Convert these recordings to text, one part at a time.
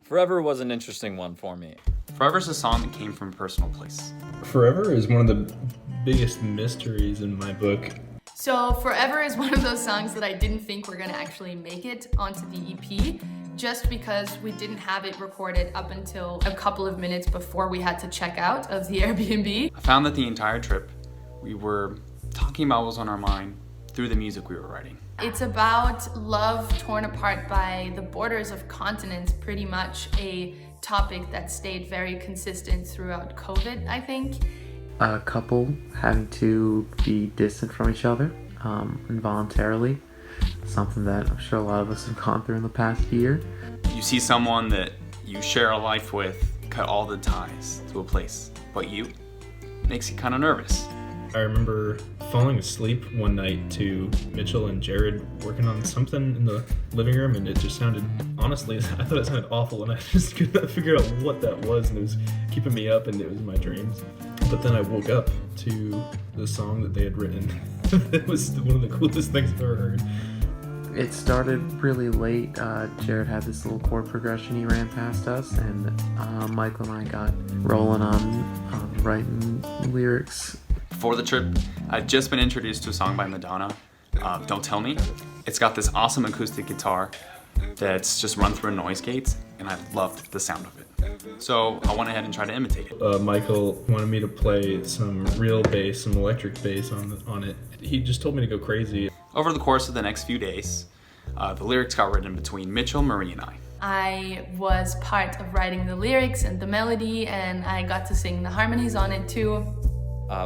Forever was an interesting one for me. Forever's a song that came from a personal place. Forever is one of the biggest mysteries in my book. So Forever is one of those songs that I didn't think were gonna actually make it onto the EP, just because we didn't have it recorded up until a couple of minutes before we had to check out of the Airbnb. I found that the entire trip, we were talking about what was on our mind through the music we were writing. It's about love torn apart by the borders of continents, pretty much a topic that stayed very consistent throughout COVID, I think. A couple having to be distant from each other involuntarily, something that I'm sure a lot of us have gone through in the past year. You see someone that you share a life with cut all the ties to a place, but makes you kind of nervous. I remember falling asleep one night to Mitchell and Jared working on something in the living room, and it just sounded, honestly, I thought it sounded awful, and I just could not figure out what that was, and it was keeping me up, and it was my dreams. But then I woke up to the song that they had written. It was one of the coolest things I've ever heard. It started really late. Jared had this little chord progression he ran past us, and Michael and I got rolling on writing lyrics. Before the trip, I'd just been introduced to a song by Madonna, Don't Tell Me. It's got this awesome acoustic guitar that's just run through noise gates, and I loved the sound of it. So I went ahead and tried to imitate it. Michael wanted me to play some real bass, some electric bass on it. He just told me to go crazy. Over the course of the next few days, the lyrics got written between Mitchell, Marie, and I. I was part of writing the lyrics and the melody, and I got to sing the harmonies on it too.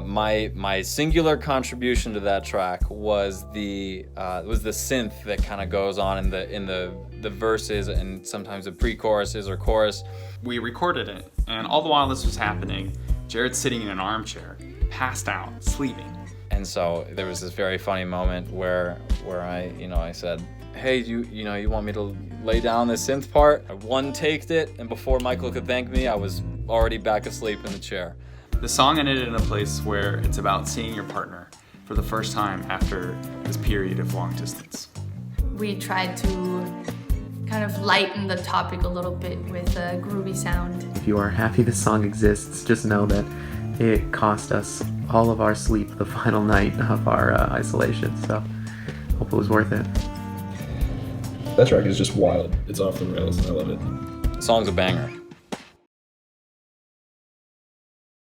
My singular contribution to that track was the synth that kind of goes on in the verses and sometimes the pre-choruses or chorus. We recorded it, and all the while this was happening, Jared's sitting in an armchair, passed out, sleeping. And so there was this very funny moment where I said, hey, you want me to lay down this synth part? I one-taked it, and before Michael could thank me, I was already back asleep in the chair. The song ended in a place where it's about seeing your partner for the first time after this period of long distance. We tried to kind of lighten the topic a little bit with a groovy sound. If you are happy this song exists, just know that it cost us all of our sleep the final night of our isolation, so hope it was worth it. That track is just wild. It's off the rails, and I love it. The song's a banger.